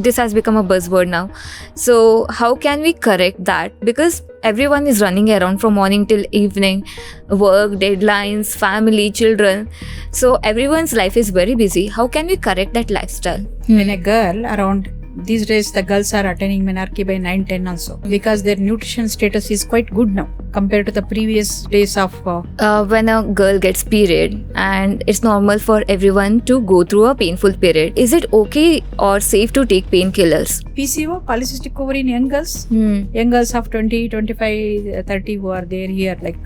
this has become a buzzword now. So how can we correct that? Because everyone is running around from morning till evening, work, deadlines, family, children. So everyone's life is very busy. How can we correct that lifestyle? When a girl around these days, the girls are attaining menarche by 9-10 also, because their nutrition status is quite good now compared to the previous days of When a girl gets period and it's normal for everyone to go through a painful period, is it okay or safe to take painkillers? PCO, polycystic ovary in young girls. Young girls of 20, 25, 30 who are there here, like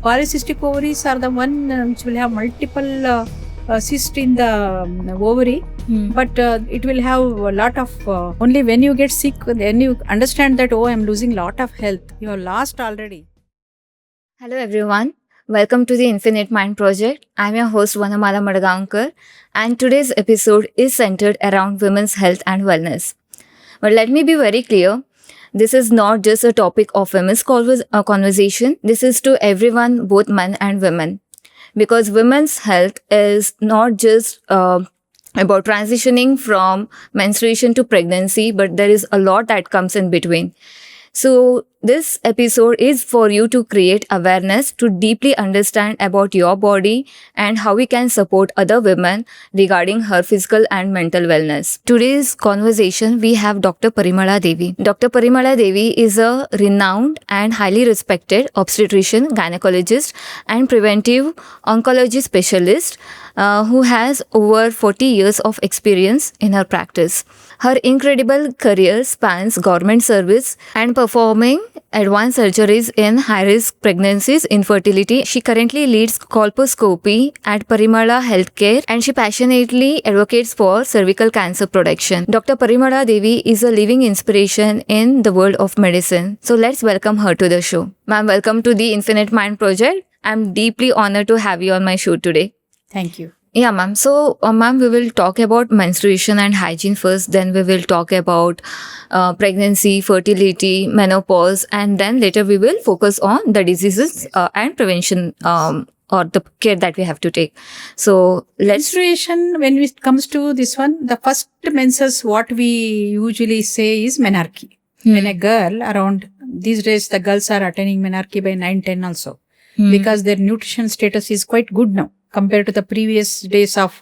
polycystic ovaries are the one which will have multiple cyst in the ovary, but it will have a lot of only when you get sick, then you understand that, oh, I'm losing lot of health. You have lost already. Hello everyone, welcome to the Infinite Mind Project. I'm your host Vanamala Madagaonkar, and today's episode is centered around women's health and wellness. But let me be very clear, this is not just a topic of women's conversation, this is to everyone, both men and women. Because women's health is not just about transitioning from menstruation to pregnancy, but there is a lot that comes in between. So this episode is for you to create awareness, to deeply understand about your body and how we can support other women regarding her physical and mental wellness. Today's conversation, we have Dr. Parimala Devi. Dr. Parimala Devi is a renowned and highly respected obstetrician, gynecologist and preventive oncology specialist who has over 40 years of experience in her practice. Her incredible career spans government service and performing advanced surgeries in high-risk pregnancies, infertility. She currently leads colposcopy at Parimala Healthcare and she passionately advocates for cervical cancer protection. Dr. Parimala Devi is a living inspiration in the world of medicine. So let's welcome her to the show. Ma'am, welcome to the Infinite Mind Project. I'm deeply honored to have you on my show today. Thank you. Yeah, ma'am. So, ma'am, we will talk about menstruation and hygiene first. Then we will talk about pregnancy, fertility, menopause, and then later we will focus on the diseases and prevention or the care that we have to take. So, let's. Menstruation, when it comes to this one, the first menses, what we usually say is menarche. When a girl around these days, the girls are attaining menarche by 9-10 also, because their nutrition status is quite good now compared to the previous days of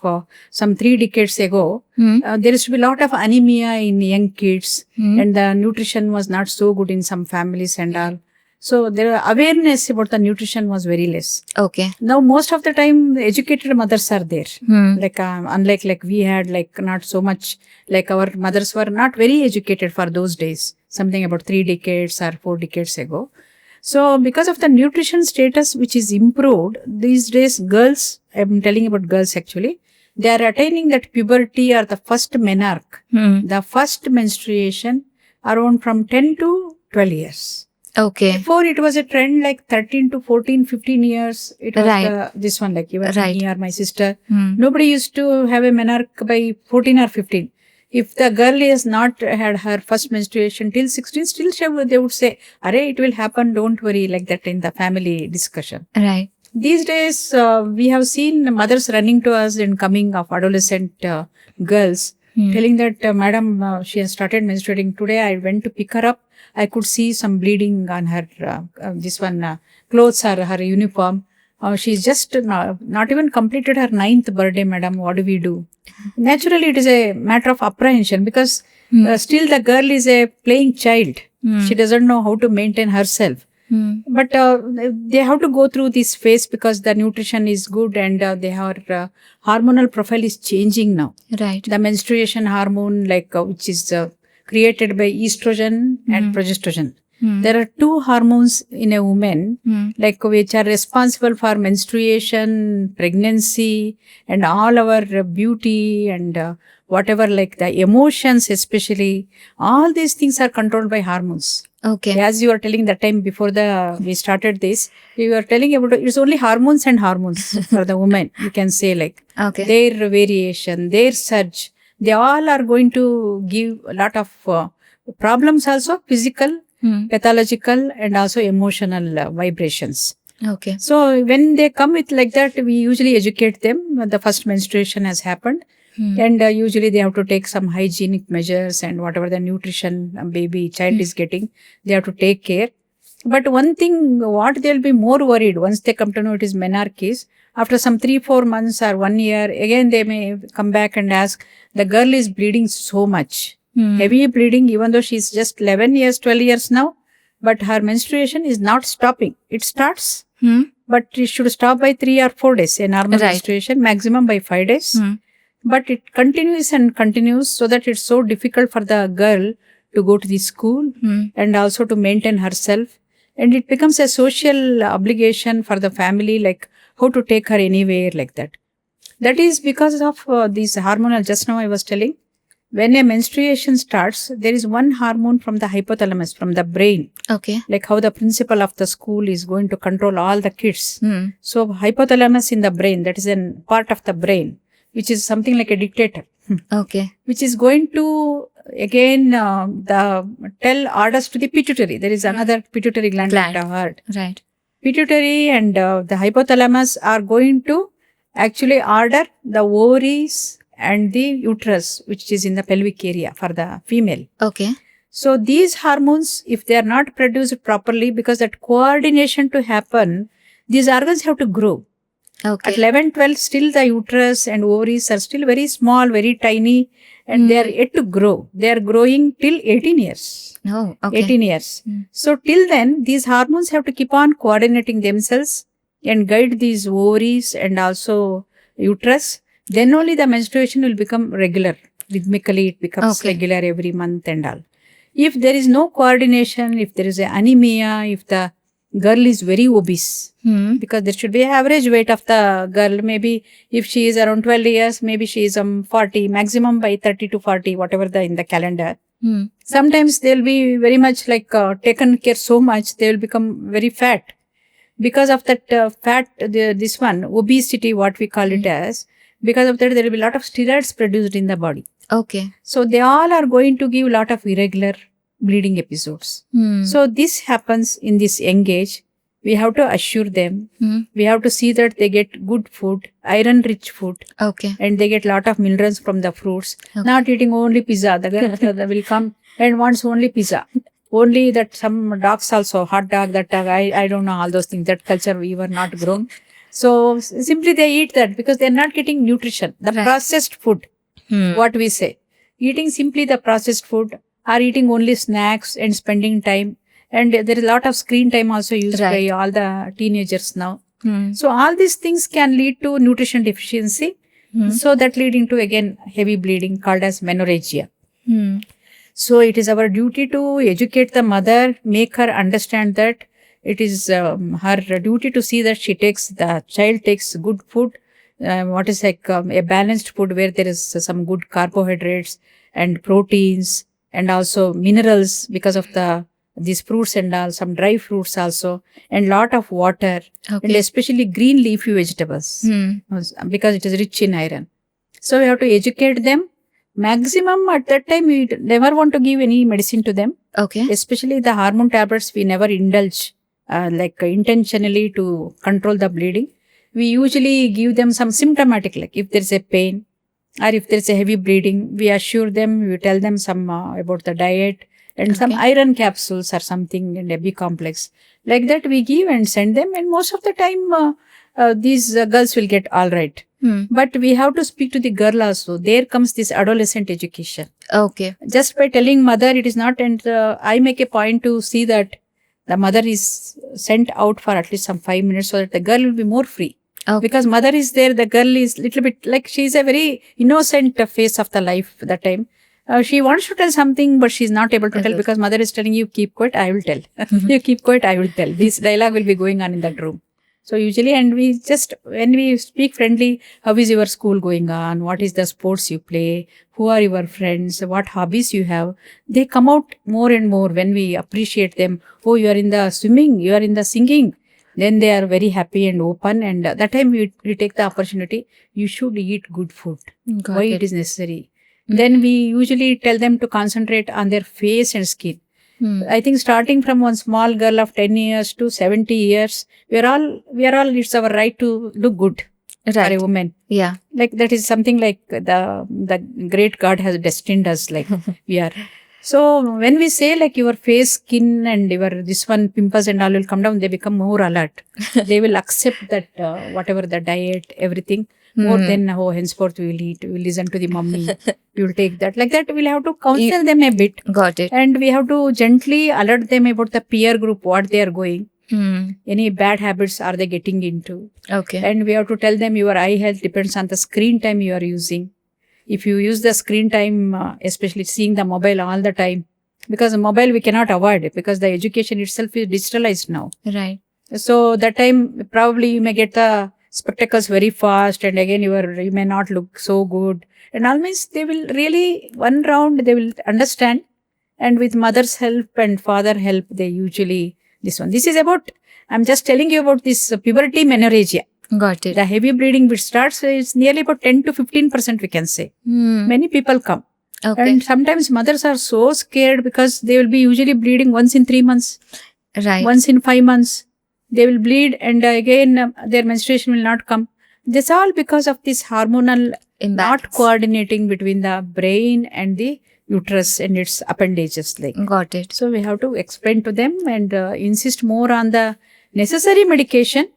some 3 decades ago. There used to be a lot of anemia in young kids and the nutrition was not so good in some families and all. So their awareness about the nutrition was very less. Okay. Now most of the time educated mothers are there. Like unlike like we had, like not so much, like our mothers were not very educated for those days, something about 3 decades or 4 decades ago. So because of the nutrition status which is improved, these days girls, I'm telling about girls actually, they are attaining that puberty or the first menarche, the first menstruation around from 10 to 12 years. Okay. Before it was a trend like 13 to 14, 15 years. It was this one, like even me or my sister. Nobody used to have a menarche by 14 or 15. If the girl has not had her first menstruation till 16, still they would say, "Arey, it will happen, don't worry," like that in the family discussion. Right. These days, we have seen mothers running to us and coming of adolescent girls, telling that, Madam, she has started menstruating. Today, I went to pick her up. I could see some bleeding on her, clothes or her uniform. She's just not even completed her 9th birthday, madam. What do we do? Naturally, it is a matter of apprehension because still the girl is a playing child. She doesn't know how to maintain herself. But they have to go through this phase because the nutrition is good and their hormonal profile is changing now. Right. The menstruation hormone, like which is created by estrogen and progesterone. There are 2 hormones in a woman, like which are responsible for menstruation, pregnancy, and all our beauty and whatever, like the emotions especially. All these things are controlled by hormones. Okay. As you were telling that time before we started this, we were telling about it's only hormones and hormones for the woman. You can say like their variation, their surge. They all are going to give a lot of problems also, physical, pathological and also emotional vibrations. Okay. So when they come with like that, we usually educate them. The first menstruation has happened. And usually they have to take some hygienic measures and whatever the nutrition child is getting, they have to take care. But one thing, what they'll be more worried once they come to know it is menarche, after some 3-4 months or 1 year, again they may come back and ask, the girl is bleeding so much. Heavy bleeding, even though she's just 11 years, 12 years now, but her menstruation is not stopping. It starts, but it should stop by 3 or 4 days, a normal menstruation, maximum by 5 days. But it continues and continues, so that it's so difficult for the girl to go to the school and also to maintain herself. And it becomes a social obligation for the family, like how to take her anywhere like that. That is because of these hormonal, just now I was telling, when a menstruation starts, there is one hormone from the hypothalamus, from the brain. Okay. Like how the principal of the school is going to control all the kids. So hypothalamus in the brain, that is a part of the brain, which is something like a dictator. Okay. Which is going to again tell orders to the pituitary. There is another pituitary gland in the heart. Right. Pituitary and the hypothalamus are going to actually order the ovaries and the uterus, which is in the pelvic area for the female. Okay. So these hormones, if they are not produced properly, because that coordination to happen, these organs have to grow. Okay. At 11, 12, still the uterus and ovaries are still very small, very tiny, and they are yet to grow. They are growing till 18 years. Oh, okay. 18 years. So till then, these hormones have to keep on coordinating themselves and guide these ovaries and also uterus. Then only the menstruation will become regular. Rhythmically, it becomes regular every month and all. If there is no coordination, if there is an anemia, if the girl is very obese, because there should be average weight of the girl. Maybe if she is around 12 years, maybe she is 40, maximum by 30 to 40, whatever in the calendar. Sometimes they'll be very much like taken care so much, they will become very fat. Because of that fat, this one, obesity, what we call it as, because of that there will be a lot of steroids produced in the body. Okay. So they all are going to give a lot of irregular bleeding episodes. So this happens in this young age. We have to assure them. We have to see that they get good food, iron-rich food. Okay. And they get a lot of minerals from the fruits. Not eating only pizza. The girl will come and wants only pizza. Only that some dogs also, hot dog, that dog, I don't know all those things. That culture we were not grown. So simply they eat that because they are not getting nutrition. The processed food, what we say. Eating simply the processed food, or eating only snacks and spending time. And there is a lot of screen time also used by all the teenagers now. So all these things can lead to nutrition deficiency. So that leading to again heavy bleeding called as menorrhagia. So it is our duty to educate the mother, make her understand that it is her duty to see that the child takes good food, what is like a balanced food where there is some good carbohydrates and proteins and also minerals because of these fruits and all, some dry fruits also, and lot of water, and especially green leafy vegetables because it is rich in iron. So we have to educate them. Maximum at that time, we never want to give any medicine to them. Okay. Especially the hormone tablets, we never indulge intentionally to control the bleeding. We usually give them some symptomatic, like if there is a pain or if there is a heavy bleeding, we assure them, we tell them some about the diet and some iron capsules or something and a B complex. Like that we give and send them, and most of the time these girls will get all right. But we have to speak to the girl also. There comes this adolescent education. Okay. Just by telling mother, it is not, and I make a point to see that the mother is sent out for at least some 5 minutes so that the girl will be more free. Because mother is there, the girl is little bit like she is a very innocent phase of the life that time. She wants to tell something, but she is not able to tell because mother is telling you, keep quiet, I will tell. You keep quiet, I will tell. This dialogue will be going on in that room. So usually, and we just, when we speak friendly, how is your school going on? What is the sports you play? Who are your friends? What hobbies you have? They come out more and more when we appreciate them. Oh, you are in the swimming, you are in the singing. Then they are very happy and open. And that time we take the opportunity. You should eat good food. Why it is necessary. Then we usually tell them to concentrate on their face and skin. I think starting from one small girl of 10 years to 70 years, we are all, it's our right to look good. for Right. a woman. Yeah. Like that is something like the great God has destined us, like we are. So when we say like your face, skin and your this one pimples and all will come down, they become more alert. They will accept that whatever the diet, everything more than henceforth we will eat. We will listen to the mummy. We will take that. Like that we'll have to counsel them a bit. Got it. And we have to gently alert them about the peer group, what they are going. Any bad habits are they getting into. Okay. And we have to tell them your eye health depends on the screen time you are using. If you use the screen time, especially seeing the mobile all the time, because the mobile we cannot avoid it because the education itself is digitalized now. Right. So that time probably you may get the spectacles very fast and again you may not look so good. And almost they will really one round they will understand, and with mother's help and father help they usually this one. This is about, I'm just telling you about this puberty menorrhagia. Got it. The heavy bleeding which starts is nearly about 10 to 15% we can say. Many people come. Okay. And sometimes mothers are so scared because they will be usually bleeding once in 3 months, Right. once in 5 months. They will bleed and again their menstruation will not come. This all because of this hormonal not Imbalance. coordinating between the brain and the uterus and its appendages. Like. Got it. So we have to explain to them and insist more on the necessary medication.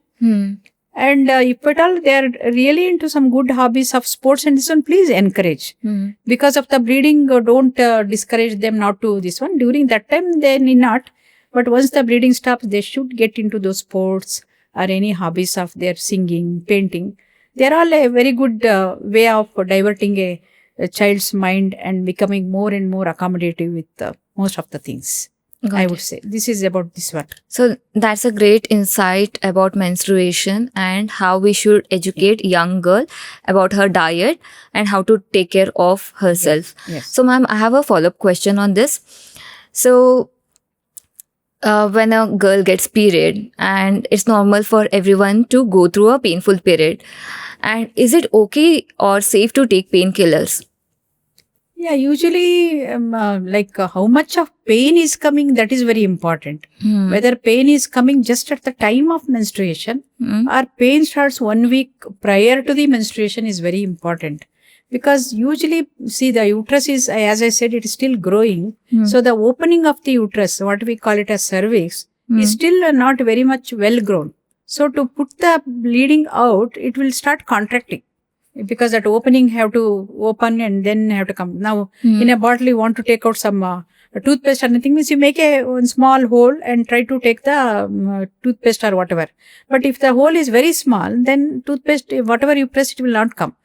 And if at all they are really into some good hobbies of sports and this one, please encourage. Because of the bleeding, don't discourage them not to this one. During that time, they need not. But once the bleeding stops, they should get into those sports or any hobbies of their singing, painting. They are all a very good way of diverting a child's mind and becoming more and more accommodative with most of the things. Got I it. would say this is about this one. So that's a great insight about menstruation and how we should educate young girl about her diet and how to take care of herself. Yes. So ma'am, I have a follow-up question on this. So when a girl gets period, and it's normal for everyone to go through a painful period, and is it okay or safe to take painkillers? Yeah, usually how much of pain is coming, that is very important. Whether pain is coming just at the time of menstruation or pain starts 1 week prior to the menstruation is very important. Because usually, see, the uterus is, as I said, it is still growing. So the opening of the uterus, what we call it as cervix, is still not very much well grown. So to put the bleeding out, it will start contracting. Because that opening have to open and then have to come. Now, in a bottle, you want to take out some toothpaste or anything, means you make one small hole and try to take the toothpaste or whatever. But if the hole is very small, then toothpaste, whatever you press, it will not come.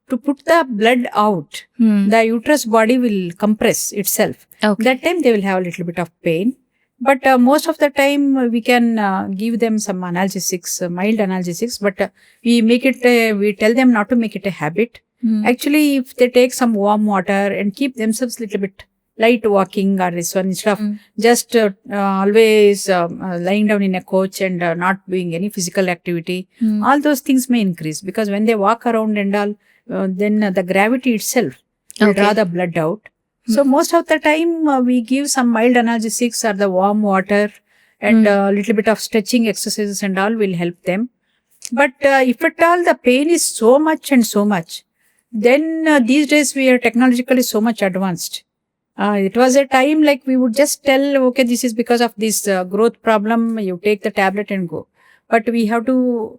To put the blood out, the uterus body will compress itself. Okay. That time they will have a little bit of pain. But most of the time we can give them some analgesics, mild analgesics, but we tell them not to make it a habit. Actually, if they take some warm water and keep themselves a little bit light walking or this one, instead of just always lying down in a couch and not doing any physical activity, all those things may increase because when they walk around and all, then the gravity itself will draw the blood out. So most of the time we give some mild analgesics or the warm water and a little bit of stretching exercises and all will help them. But if at all the pain is so much and so much, then these days we are technologically so much advanced. It was a time like we would just tell, okay, this is because of this growth problem, you take the tablet and go. But we have to,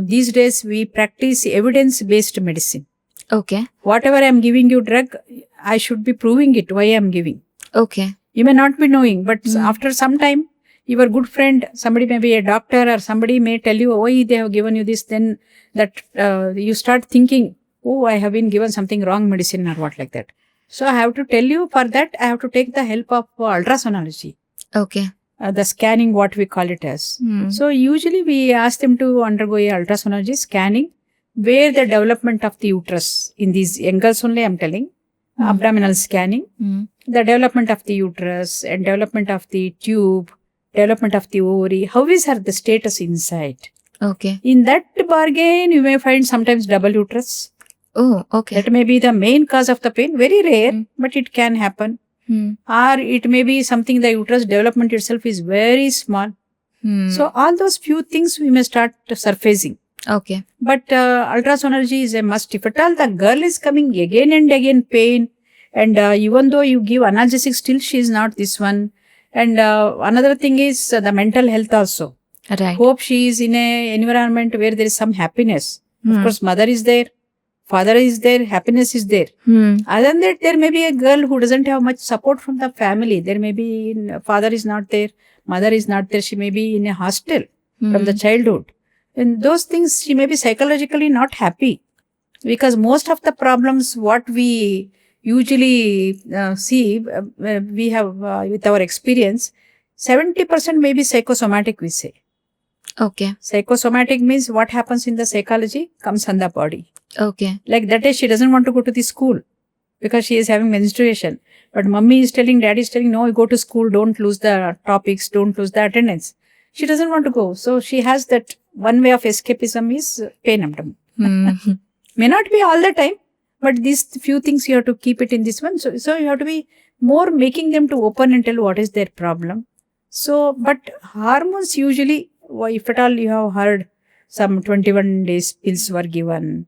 these days we practice evidence-based medicine. Okay. Whatever I am giving you drug, I should be proving it, why I am giving. Okay. You may not be knowing, but after some time, your good friend, somebody may be a doctor or somebody may tell you, why they have given you this, then that you start thinking, oh, I have been given something wrong medicine or what like that. So I have to tell you, for that, I have to take the help of ultrasonography. Okay. The scanning, what we call it as. So usually we ask them to undergo a ultrasonography scanning where the development of the uterus, in these young girls only I am telling, abdominal scanning, the development of the uterus and development of the tube, development of the ovary, how is the status inside. Okay. In that bargain, you may find sometimes double uterus. Oh, okay. That may be the main cause of the pain, very rare, but it can happen. Or it may be something the uterus development itself is very small. So all those few things we may start surfacing. Okay. But ultrasonography is a must. If at all the girl is coming again and again pain, and even though you give analgesic, still she is not this one. And another thing is the mental health also. Right. Hope she is in a environment where there is some happiness. Of Hmm. course, mother is there, father is there, happiness is there. Hmm. Other than that, there may be a girl who doesn't have much support from the family. There may be father is not there, mother is not there. She may be in a hostel from the childhood. And those things, she may be psychologically not happy. Because most of the problems, what we usually see, we have with our experience, 70% may be psychosomatic, we say. Okay. Psychosomatic means what happens in the psychology comes on the body. Okay. Like that day, she doesn't want to go to the school because she is having menstruation. But mummy is telling, daddy is telling, no, you go to school, don't lose the topics, don't lose the attendance. She doesn't want to go. So she has that one way of escapism is pain abdomen. Hmm. May not be all the time, but these few things you have to keep it in this one. So you have to be more making them to open and tell what is their problem. So, but hormones usually, if at all you have heard, some 21 days pills were given,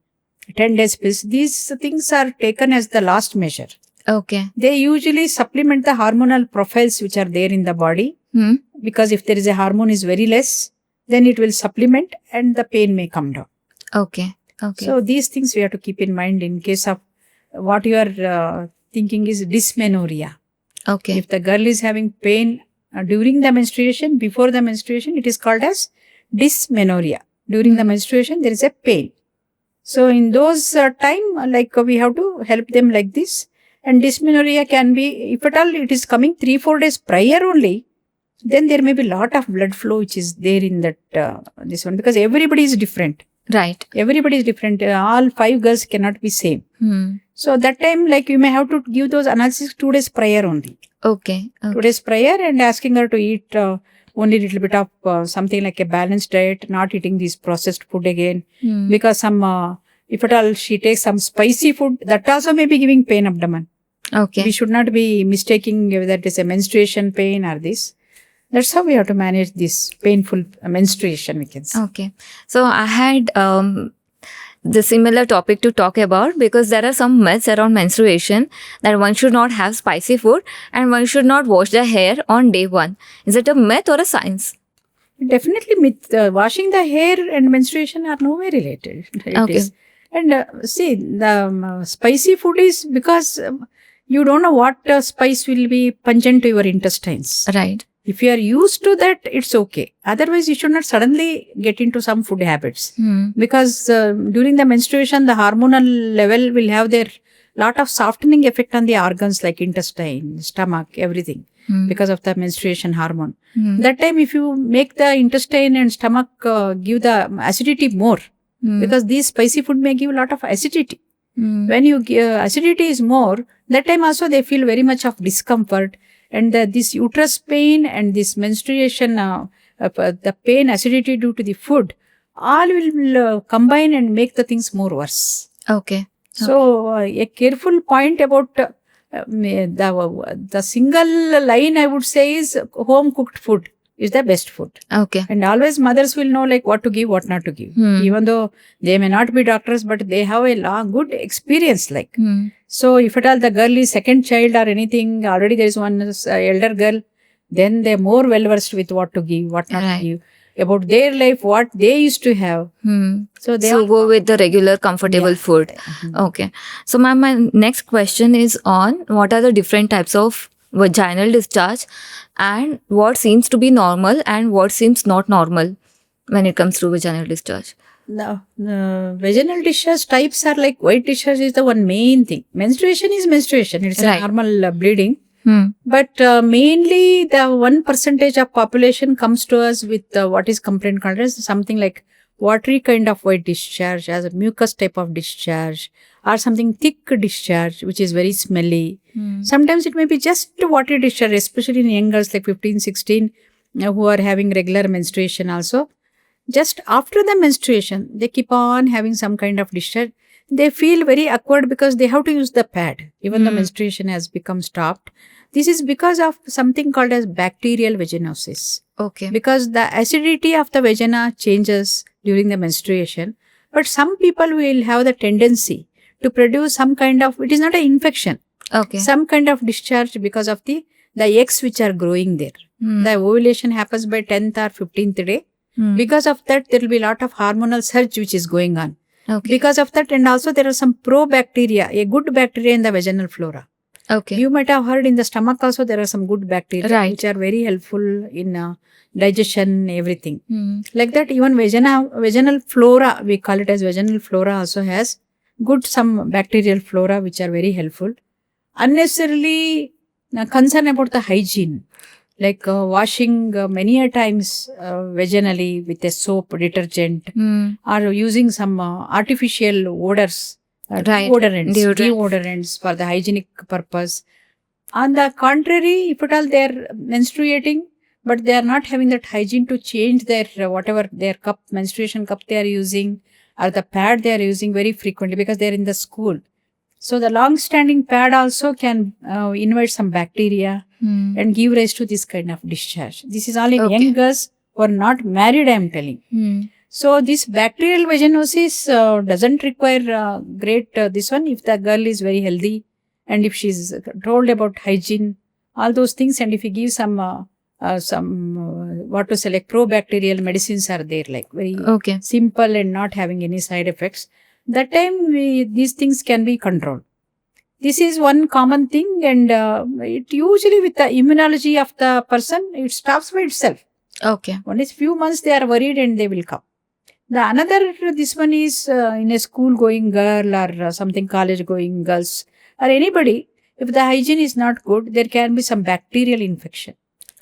10 days pills, these things are taken as the last measure. Okay. They usually supplement the hormonal profiles which are there in the body, Hmm. because if there is a hormone is very less, then it will supplement and the pain may come down. Okay. Okay. So these things we have to keep in mind in case of what you are thinking is dysmenorrhea. Okay. If the girl is having pain during the menstruation, before the menstruation, it is called as dysmenorrhea. During the menstruation, there is a pain. So in those time, we have to help them like this. And dysmenorrhea can be, if at all it is coming 3-4 days prior only, then there may be lot of blood flow which is there in that this one, because everybody is different. Right. Everybody is different. All 5 girls cannot be same. Hmm. So that time, you may have to give those analysis 2 days prior only. Okay. Okay. 2 days prior, and asking her to eat only little bit of something like a balanced diet, not eating this processed food again. Hmm. Because some, if at all she takes some spicy food, that also may be giving pain abdomen. Okay. We should not be mistaking whether it is a menstruation pain or this. That's how we have to manage this painful menstruation, we can say. Okay. So I had the similar topic to talk about, because there are some myths around menstruation that one should not have spicy food and one should not wash the hair on day 1. Is it a myth or a science? Definitely, washing the hair and menstruation are nowhere related. It Okay. is. And see, the spicy food is because you don't know what spice will be pungent to your intestines. Right. If you are used to that, it's okay. Otherwise, you should not suddenly get into some food habits. Hmm. Because during the menstruation, the hormonal level will have their lot of softening effect on the organs like intestine, stomach, everything, Hmm. because of the menstruation hormone. Hmm. That time, if you make the intestine and stomach give the acidity more, Hmm. because these spicy food may give a lot of acidity. Hmm. When you acidity is more, that time also they feel very much of discomfort. And this uterus pain and this menstruation, the pain, acidity due to the food, all will combine and make the things more worse. Okay. So a careful point about the single line I would say is home cooked food is the best food. Okay. And always mothers will know what to give, what not to give. Hmm. Even though they may not be doctors, but they have a good experience Hmm. So if at all the girl is second child or anything, already there is one elder girl, then they're more well versed with what to give, what not Right. to give, about their life, what they used to have. Hmm. So they So are go with the regular comfortable Yeah. food. Okay. So ma'am, my next question is on what are the different types of vaginal discharge and what seems to be normal and what seems not normal when it comes to vaginal discharge. the vaginal discharge types are like white discharge is the one main thing. Menstruation is menstruation. It's Right. a normal bleeding. Hmm. But mainly the 1% of population comes to us with what is complaint called as something like watery kind of white discharge, as a mucus type of discharge, or something thick discharge, which is very smelly. Hmm. Sometimes it may be just watery discharge, especially in young girls like 15, 16, who are having regular menstruation also. Just after the menstruation, they keep on having some kind of discharge. they feel very awkward because they have to use the pad, even the Hmm. menstruation has become stopped. This is because of something called as bacterial vaginosis. Okay. Because the acidity of the vagina changes during the menstruation, but some people will have the tendency to produce some kind of, it is not an infection, Okay. some kind of discharge because of the eggs which are growing there. Hmm. The ovulation happens by 10th or 15th day. Hmm. Because of that, there will be a lot of hormonal surge which is going on. Okay. Because of that, and also there are some probacteria, a good bacteria in the vaginal flora. Okay. You might have heard in the stomach also there are some good bacteria Right. which are very helpful in digestion, everything. Hmm. Like that, even vaginal flora, we call it as vaginal flora, also has good some bacterial flora which are very helpful. Unnecessarily concern about the hygiene, like washing many a times vaginally with a soap, detergent, Hmm. or using some artificial odors, Right. deodorants for the hygienic purpose. On the contrary, if at all they are menstruating, but they are not having that hygiene to change their whatever their cup, menstruation cup they are using, or the pad they are using very frequently because they are in the school. So the long-standing pad also can invite some bacteria Hmm. and give rise to this kind of discharge. This is all in Okay. young girls who are not married, I am telling. Hmm. So this bacterial vaginosis doesn't require great this one if the girl is very healthy and if she is told about hygiene, all those things, and if you give some what to say, like probacterial medicines are there, like very Okay. simple and not having any side effects. That time these things can be controlled. This is one common thing, and it usually with the immunology of the person, it stops by itself. Okay. Only few months they are worried and they will come. The another, this one is in a school going girl or something college going girls or anybody, if the hygiene is not good, there can be some bacterial infection.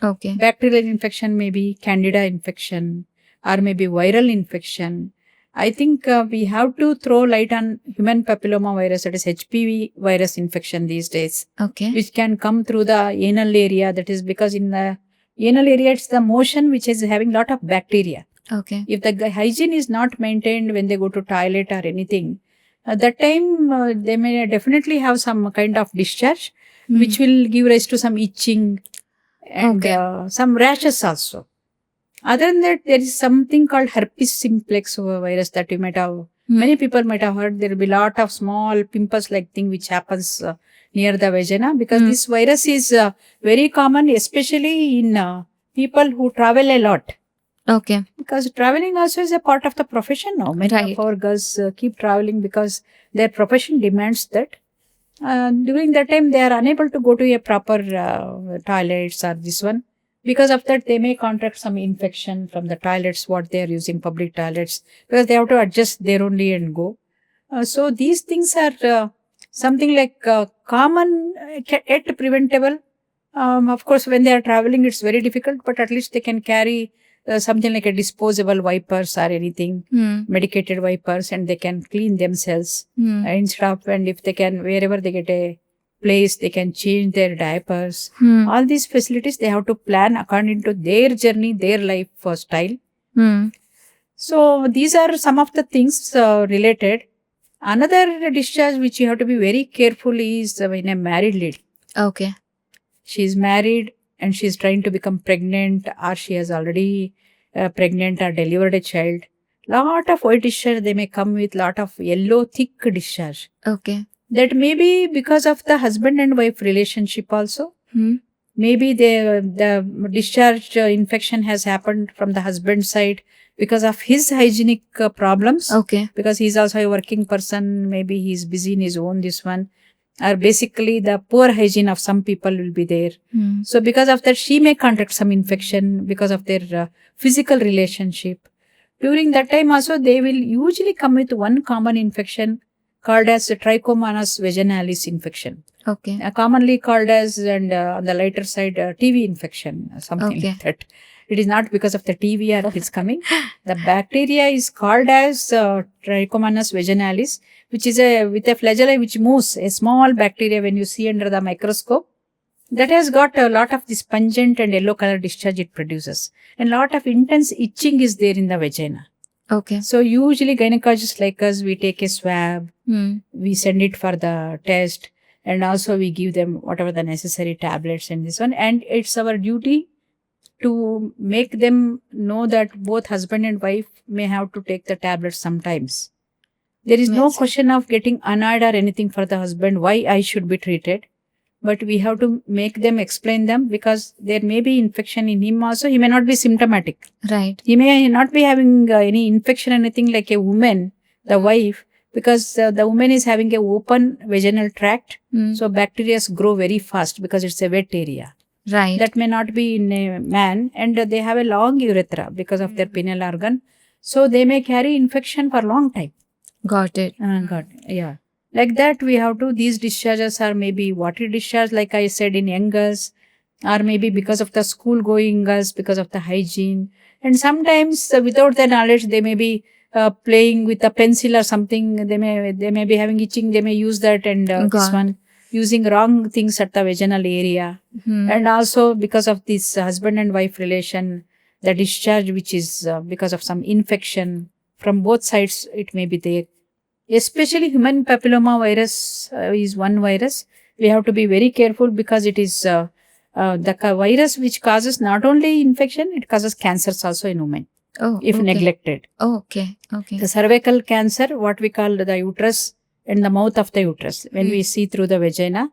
Okay. Bacterial infection may be candida infection or maybe viral infection. I think we have to throw light on human papilloma virus, that is HPV virus infection these days, Okay. which can come through the anal area. That is because in the anal area, it's the motion which is having lot of bacteria. Okay. If the hygiene is not maintained when they go to toilet or anything, at that time they may definitely have some kind of discharge, Hmm. which will give rise to some itching and Okay. some rashes also. Other than that, there is something called herpes simplex virus that you might have, many people might have heard. There will be lot of small pimples like thing which happens near the vagina because this virus is very common, especially in people who travel a lot. Okay. Because traveling also is a part of the profession now. Many Right. of our girls keep traveling because their profession demands that. During that time, they are unable to go to a proper toilets or this one. Because of that, they may contract some infection from the toilets, what they are using, public toilets, because they have to adjust there only and go. So these things are something like common yet preventable. Of course, when they are traveling, it's very difficult, but at least they can carry something like a disposable wipers or anything, Hmm. medicated wipers, and they can clean themselves Hmm. instead of, and if they can, wherever they get a place, they can change their diapers. Hmm. All these facilities, they have to plan according to their journey, their life style. Hmm. So these are some of the things related. Another discharge which you have to be very careful is in a married lady. Okay. She is married and she is trying to become pregnant, or she has already pregnant or delivered a child. Lot of white discharge, they may come with lot of yellow thick discharge. Okay. That may be because of the husband and wife relationship also. Hmm. Maybe the discharge infection has happened from the husband's side because of his hygienic problems. Okay. Because he's also a working person, maybe he's busy in his own this one, or basically the poor hygiene of some people will be there. Hmm. So because of that, she may contract some infection because of their physical relationship. During that time also, they will usually come with one common infection called as Trichomonas vaginalis infection. Okay. Commonly called as, and on the lighter side, TB infection, something Okay. like that. It is not because of the TB or it's coming. The bacteria is called as Trichomonas vaginalis, which is with a flagella which moves, a small bacteria when you see under the microscope. That has got a lot of this pungent and yellow color discharge it produces. And lot of intense itching is there in the vagina. Okay. So usually gynecologists like us, we take a swab, we send it for the test, and also we give them whatever the necessary tablets and this one. And it's our duty to make them know that both husband and wife may have to take the tablets sometimes. There is no Yes. question of getting annoyed or anything for the husband why I should be treated, but we have to make them explain them, because there may be infection in him also. He may not be symptomatic. Right. He may not be having any infection, anything like a woman, the wife, because the woman is having a open vaginal tract. So bacteria grow very fast because it's a wet area. Right. That may not be in a man, and they have a long urethra because of their pineal organ. So they may carry infection for a long time. Got it. Yeah. Like that, we have to, these discharges are maybe watery discharge, like I said, in young girls, or maybe because of the school going girls, because of the hygiene. And sometimes without their knowledge, they may be playing with a pencil or something. They may be having itching. They may use that, and this Got it. one, using wrong things at the vaginal area. And also because of this husband and wife relation, the discharge which is because of some infection from both sides, it may be there. Especially human papilloma virus is one virus. We have to be very careful, because it is the virus which causes not only infection, it causes cancers also in women Oh, if okay. neglected. Oh, okay. Okay. The cervical cancer, what we call the uterus and the mouth of the uterus, when we see through the vagina,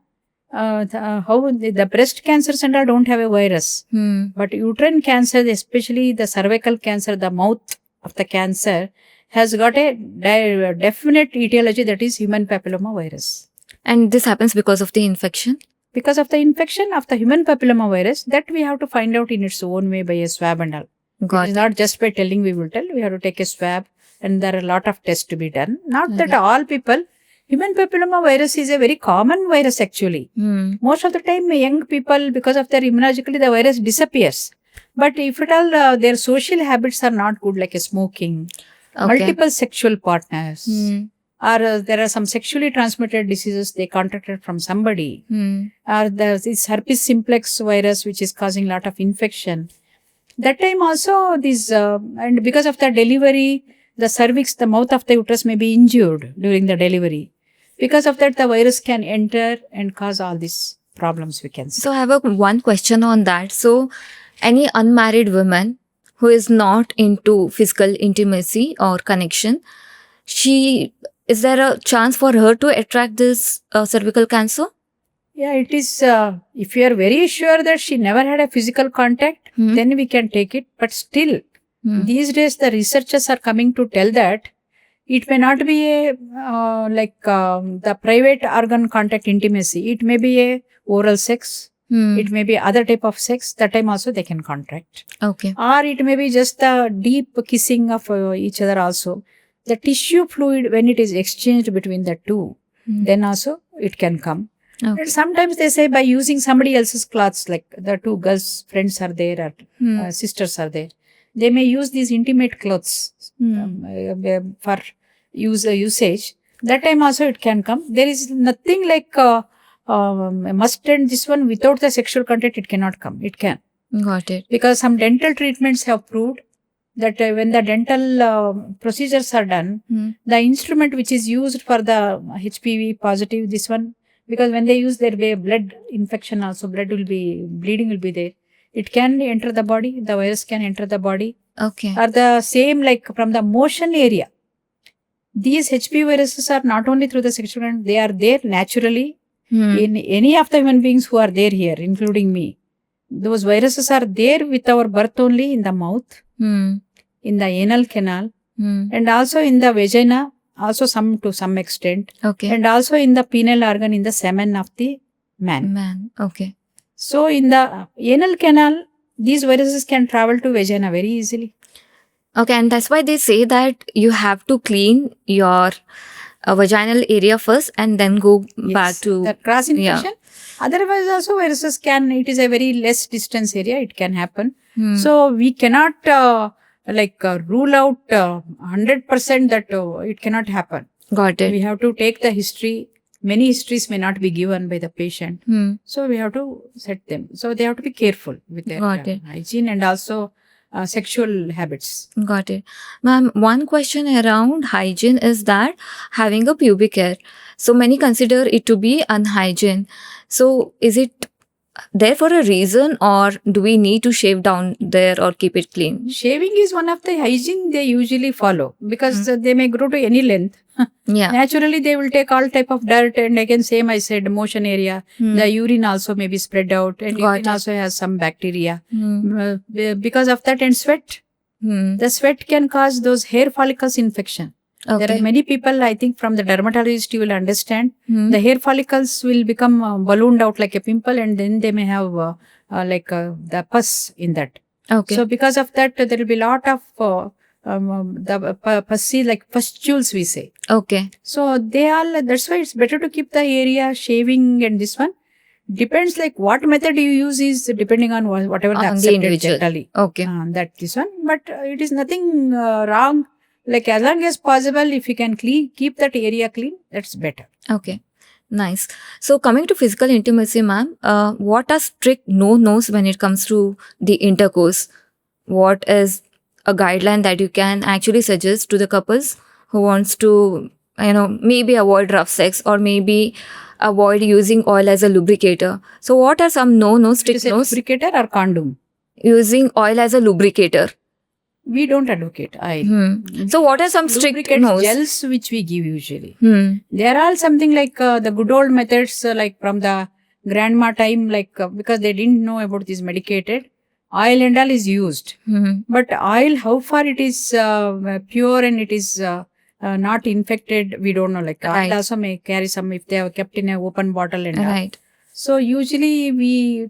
how the breast cancers and all don't have a virus. But uterine cancer, especially the cervical cancer, the mouth of the cancer, has got a definite etiology, that is human papilloma virus. And this happens because of the infection? Because of the infection of the human papilloma virus, that we have to find out in its own way by a swab and all. Got It's it. not just by telling we will tell. We have to take a swab, and there are a lot of tests to be done. Not that Okay. all people. Human papilloma virus is a very common virus actually. Most of the time, young people, because of their immunologically, the virus disappears. But if at all their social habits are not good, like smoking, Okay. multiple sexual partners, or there are some sexually transmitted diseases they contracted from somebody, or there's this herpes simplex virus which is causing a lot of infection. That time also this, and because of the delivery, the cervix, the mouth of the uterus may be injured during the delivery. Because of that, the virus can enter and cause all these problems, we can say. So I have one question on that. So any unmarried woman who is not into physical intimacy or connection, is there a chance for her to attract this cervical cancer? Yeah, it is, if you are very sure that she never had a physical contact, then we can take it. But still, these days the researchers are coming to tell that it may not be a, the private organ contact intimacy. It may be a oral sex. It may be other type of sex. That time also they can contract. Okay. Or it may be just the deep kissing of each other also. The tissue fluid, when it is exchanged between the two, then also it can come. Okay. And sometimes they say by using somebody else's clothes, like the two girls, friends are there, or sisters are there. They may use these intimate clothes for usage. That time also it can come. There is nothing like must and this one without the sexual contact, it cannot come. It can. Got it. Because some dental treatments have proved that when the dental procedures are done, the instrument which is used for the HPV positive, this one, because when they use their blood infection also, bleeding will be there. It can enter the body, the virus can enter the body. Okay. Or the same like from the motion area. These HPV viruses are not only through the sexual contact, they are there naturally in any of the human beings who are there here, including me. Those viruses are there with our birth only in the mouth, in the anal canal, and also in the vagina, also to some extent, Okay. and also in the penile organ, in the semen of the man. Okay. So in the anal canal, these viruses can travel to vagina very easily. Okay, and that's why they say that you have to clean your vaginal area first and then go back to the cross infection. Otherwise also viruses can, it is a very less distance area, it can happen. So we cannot rule out 100% that it cannot happen. Got it. We have to take the history. Many histories may not be given by the patient. So we have to set them. So they have to be careful with their Got it. hygiene, and also sexual habits. Got it. Ma'am, one question around hygiene is that having a pubic hair. So many consider it to be unhygiene. So is it there for a reason, or do we need to shave down there or keep it clean? Shaving is one of the hygiene they usually follow because they may grow to any length. Yeah. Naturally, they will take all type of dirt, and again, same I said, motion area. The urine also may be spread out, and Got urine it. also has some bacteria. Hmm. Because of that, and sweat. Hmm. The sweat can cause those hair follicles infection. There Okay. are many people, I think from the dermatologist you will understand, Hmm. the hair follicles will become ballooned out like a pimple, and then they may have the pus in that. Okay. So because of that, there will be lot of pussy, like pustules we say. Okay. So they all, that's why it's better to keep the area shaving, and this one depends like what method you use is depending on whatever the On the accepted individual. generally. Okay. That this one, but it is nothing wrong. Like as long as possible, if you can keep that area clean, that's better. Okay. Nice. So coming to physical intimacy, ma'am, what are strict no-nos when it comes to the intercourse? What is a guideline that you can actually suggest to the couples who wants to, maybe avoid rough sex or maybe avoid using oil as a lubricator? So what are some no-no, It is strict a no's? lubricator or condom. Using oil as a lubricator. We don't advocate oil. So what are some strict Lubricant no's? gels which we give usually. Hmm. There are something like the good old methods, like from the grandma time, like because they didn't know about this medicated, oil and all is used. Hmm. But oil, how far it is pure and it is not infected, we don't know. Like Right. oil also may carry some if they have kept in an open bottle and all. Right. So usually we,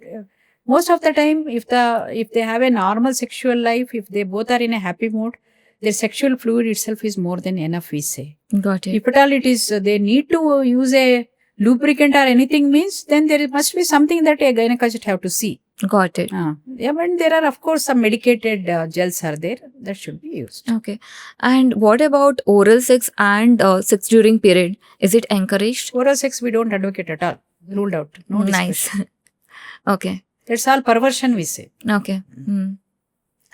most of the time, if they have a normal sexual life, if they both are in a happy mood, their sexual fluid itself is more than enough, we say. Got it. If at all it is, they need to use a lubricant or anything means, then there must be something that a gynecologist have to see. Got it. Yeah, but there are of course some medicated gels are there that should be used. Okay. And what about oral sex and sex during period? Is it encouraged? Oral sex we don't advocate at all. Ruled out. No Nice. discussion. Okay. That's all perversion we say. Okay.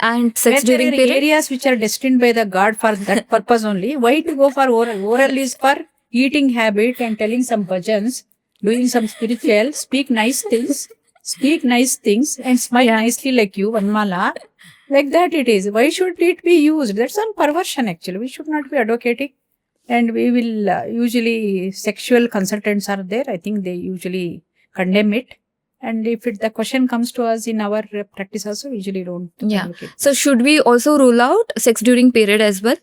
And sex Where during there are period? areas which are destined by the God for that purpose only. Why to go for oral? Oral is for eating habit and telling some bhajans, doing some spiritual, speak nice things, and smile nicely like you, Vanmala. Like that it is. Why should it be used? That's on perversion actually. We should not be advocating. And we will usually, sexual consultants are there. I think they usually condemn it. And if the question comes to us in our practice also, we usually don't Yeah. advocate. So should we also rule out sex during period as well?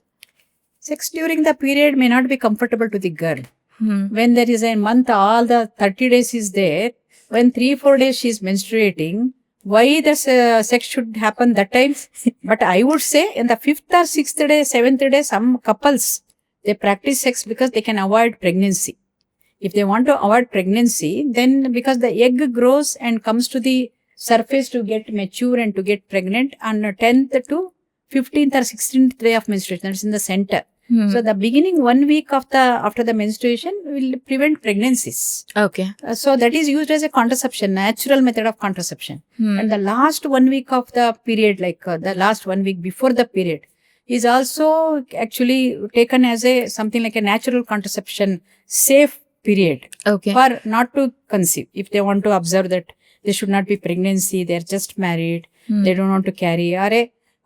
Sex during the period may not be comfortable to the girl. Hmm. When there is a month, all the 30 days is there. When 3-4 days she is menstruating, why the sex should happen that time? But I would say in the 5th or 6th day, 7th day, some couples, they practice sex because they can avoid pregnancy. If they want to avoid pregnancy, then because the egg grows and comes to the surface to get mature and to get pregnant on the 10th to 15th or 16th day of menstruation, that's in the center. So the beginning 1 week after the menstruation will prevent pregnancies. Okay. So that is used as a contraception, natural method of contraception. And the last 1 week of the period, like the last 1 week before the period, is also actually taken as something like a natural contraception, safe period. Okay. For not to conceive. If they want to observe that there should not be pregnancy, they are just married, they don't want to carry.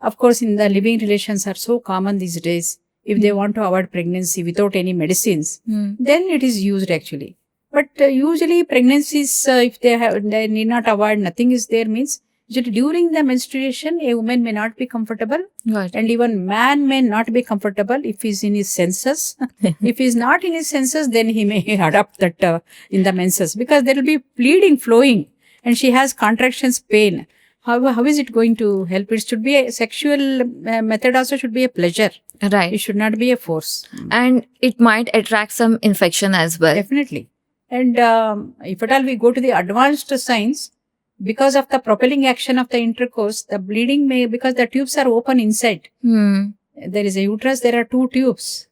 Of course, in the living relations are so common these days. If they want to avoid pregnancy without any medicines, then it is used actually. But usually pregnancies, if they need not avoid, nothing is there means, usually during the menstruation, a woman may not be comfortable. Got it. And even man may not be comfortable if he's in his senses. If he's not in his senses, then he may adopt that in the menses because there will be bleeding flowing and she has contractions, pain. How is it going to help? It should be a sexual method also should be a pleasure. It Right. should not be a force. And it might attract some infection as well. Definitely. And if at all we go to the advanced science, because of the propelling action of the intercourse, the bleeding may, because the tubes are open inside. There is a uterus, there are 2 tubes.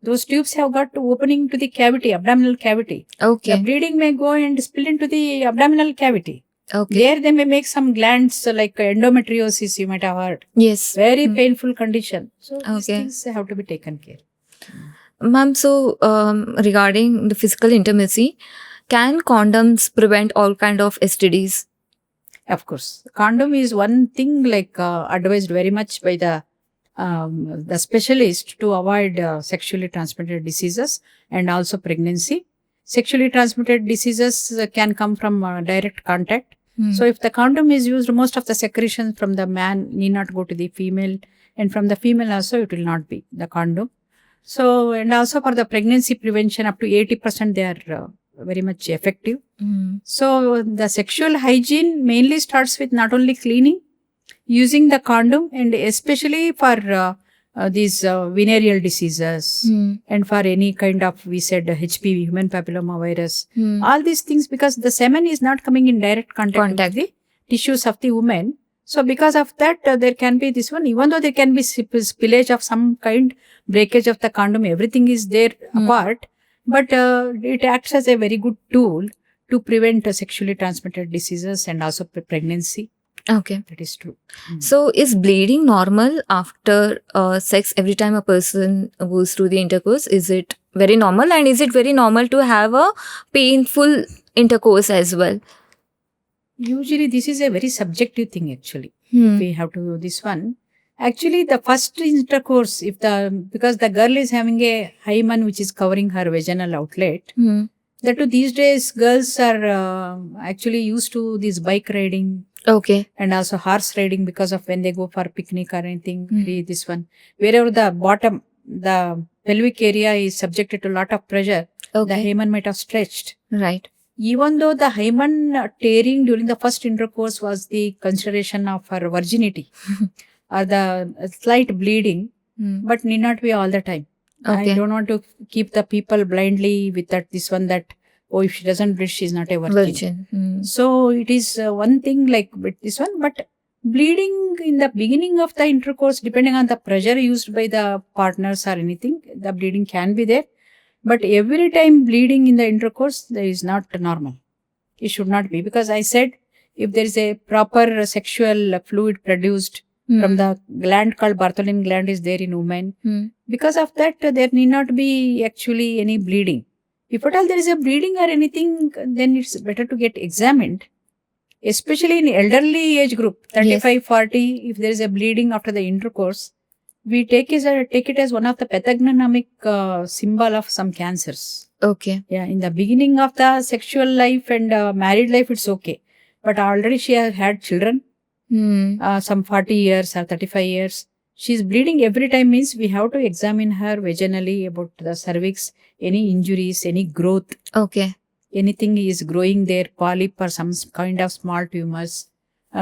Those tubes have got opening to the cavity, abdominal cavity. The Okay. bleeding may go and spill into the abdominal cavity. Okay. There they may make some glands like endometriosis, you might have heard. Yes. Very painful condition. So these Okay. things have to be taken care. Ma'am, so regarding the physical intimacy, can condoms prevent all kind of STDs? Of course, condom is one thing like advised very much by the specialist to avoid sexually transmitted diseases and also pregnancy. Sexually transmitted diseases can come from direct contact. So if the condom is used, most of the secretions from the man need not go to the female, and from the female also it will not be the condom. So, and also for the pregnancy prevention, up to 80% they are very much effective. So the sexual hygiene mainly starts with not only cleaning, using the condom, and especially for these venereal diseases and for any kind of, we said, HPV, human papilloma virus, all these things, because the semen is not coming in direct contact with the tissues of the woman. So because of that, there can be this one, even though there can be spillage of some kind, breakage of the condom, everything is there apart, but it acts as a very good tool to prevent sexually transmitted diseases and also pregnancy. Okay. That is true. So is bleeding normal after sex every time a person goes through the intercourse? Is it very normal, and is it very normal to have a painful intercourse as well? Usually this is a very subjective thing actually. We have to do this one. Actually, the first intercourse, because the girl is having a hymen which is covering her vaginal outlet, that too these days girls are actually used to this bike riding. Okay. And also horse riding, because of when they go for picnic or anything, this one. Wherever the bottom, the pelvic area is subjected to a lot of pressure, the hymen might have stretched. Right. Even though the hymen tearing during the first intercourse was the consideration of her virginity or the slight bleeding, but need not be all the time. I don't want to keep the people blindly with this one that, oh, if she doesn't bleed, she's not a virgin. So it is one thing like with this one, but bleeding in the beginning of the intercourse, depending on the pressure used by the partners or anything, the bleeding can be there. But every time bleeding in the intercourse, that is not normal. It should not be, because I said if there is a proper sexual fluid produced from the gland called Bartholin gland is there in women, because of that there need not be actually any bleeding. If at all there is a bleeding or anything, then it's better to get examined, especially in elderly age group, 35-40, if there is a bleeding after the intercourse, we take it as one of the pathognomic symbol of some cancers. Okay. Yeah, in the beginning of the sexual life and married life, it's okay. But already she has had children, some 40 years or 35 years. She's bleeding every time, means we have to examine her vaginally about the cervix, any injuries, any growth. Okay. Anything is growing there, polyp or some kind of small tumors.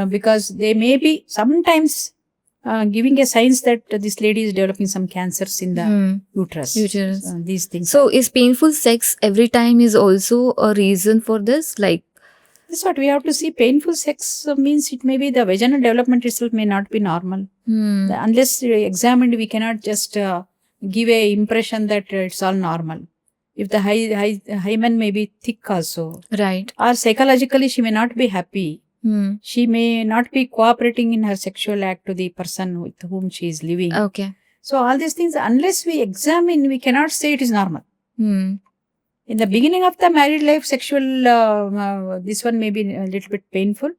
Because they may be sometimes giving a signs that this lady is developing some cancers in the uterus. These things. So is painful sex every time is also a reason for this? Like, this is what we have to see. Painful sex means it may be the vaginal development itself may not be normal. Unless examined, we cannot just give a impression that it's all normal. If the hymen may be thick also. Right. Or psychologically she may not be happy. She may not be cooperating in her sexual act to the person with whom she is living. Okay. So all these things, unless we examine, we cannot say it is normal. In the beginning of the married life, sexual, this one may be a little bit painful,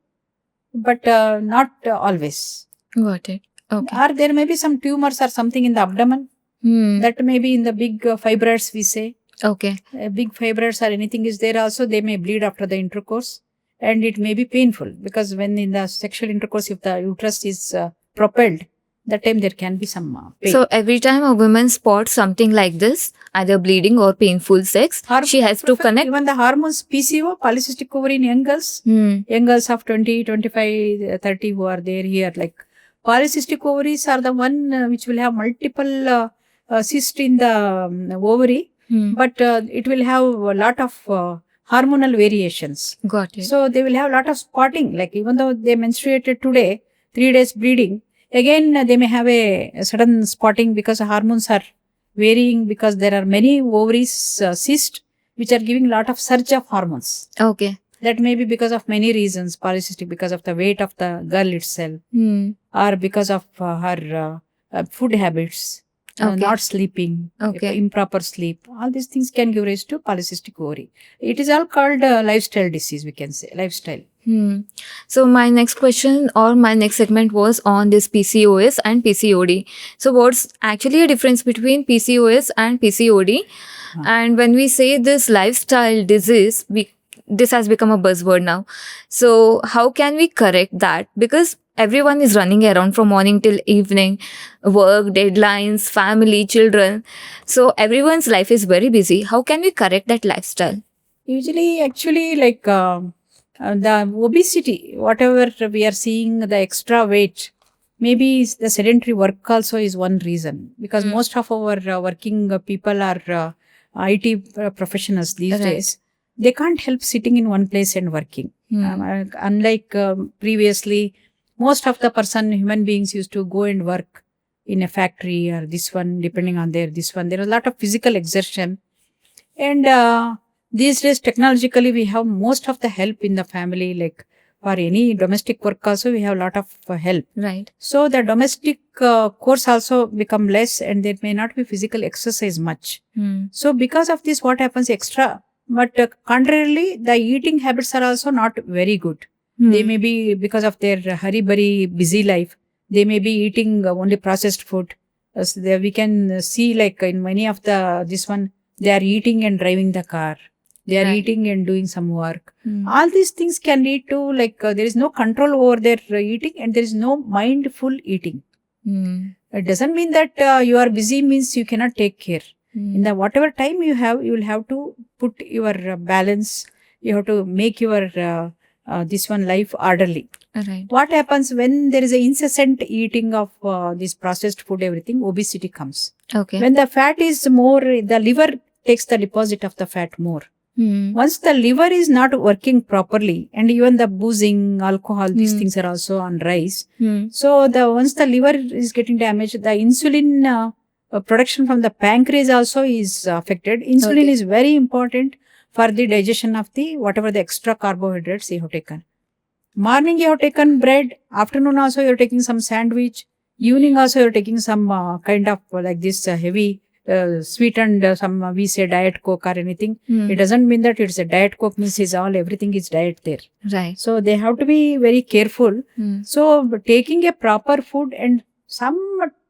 but not always. Got it. Okay. Or there may be some tumors or something in the abdomen. That may be in the big fibroids, we say. Okay. Big fibroids or anything is there also, they may bleed after the intercourse. And it may be painful, because when in the sexual intercourse, if the uterus is propelled, that time there can be some pain. So every time a woman spots something like this, either bleeding or painful sex, she has to connect. Even the hormones, PCO, polycystic ovary in young girls of 20, 25, 30 who are there here, like polycystic ovaries are the one which will have multiple cysts in the ovary, but it will have a lot of hormonal variations. Got it. So they will have a lot of spotting, like even though they menstruated today, 3 days bleeding, again they may have a sudden spotting because hormones are varying, because there are many ovaries cysts which are giving a lot of surge of hormones. Okay. That may be because of many reasons, polycystic, because of the weight of the girl itself, or because of her food habits, Okay. not sleeping, Okay. improper sleep. All these things can give rise to polycystic ovary. It is all called lifestyle disease, we can say, lifestyle. So my next question or my next segment was on this PCOS and PCOD. So what's actually a difference between PCOS and PCOD? And when we say this lifestyle disease, this has become a buzzword now. So how can we correct that? Because everyone is running around from morning till evening, work, deadlines, family, children. So everyone's life is very busy. How can we correct that lifestyle? Usually, actually, like the obesity, whatever we are seeing, the extra weight, maybe the sedentary work also is one reason, because most of our working people are IT professionals these Right. days. They can't help sitting in one place and working. Unlike previously, most of the human beings used to go and work in a factory or this one, depending on this one. There is a lot of physical exertion. And these days, technologically, we have most of the help in the family, like for any domestic work also, we have a lot of help. Right. So the domestic course also become less, and there may not be physical exercise much. So because of this, what happens extra? But contrarily, the eating habits are also not very good. They may be, because of their hurry-burry, busy life, they may be eating only processed food. So we can see, like in many of this one, they are eating and driving the car. They are Right. eating and doing some work. All these things can lead to, like, there is no control over their eating, and there is no mindful eating. It doesn't mean that you are busy means you cannot take care. In the whatever time you have, you will have to put your balance. You have to make your this one life orderly. Right. What happens when there is a incessant eating of this processed food, everything, obesity comes. Okay. When the fat is more, the liver takes the deposit of the fat more. Once the liver is not working properly, and even the boozing, alcohol, these things are also on rise. So once the liver is getting damaged, the insulin production from the pancreas also is affected. Insulin Okay. is very important for the digestion of whatever the extra carbohydrates you have taken. Morning you have taken bread, afternoon also you are taking some sandwich, evening also you are taking some kind of like this heavy sweetened we say diet coke or anything. It doesn't mean that it's a diet coke means everything is diet there. Right. So they have to be very careful. So taking a proper food and some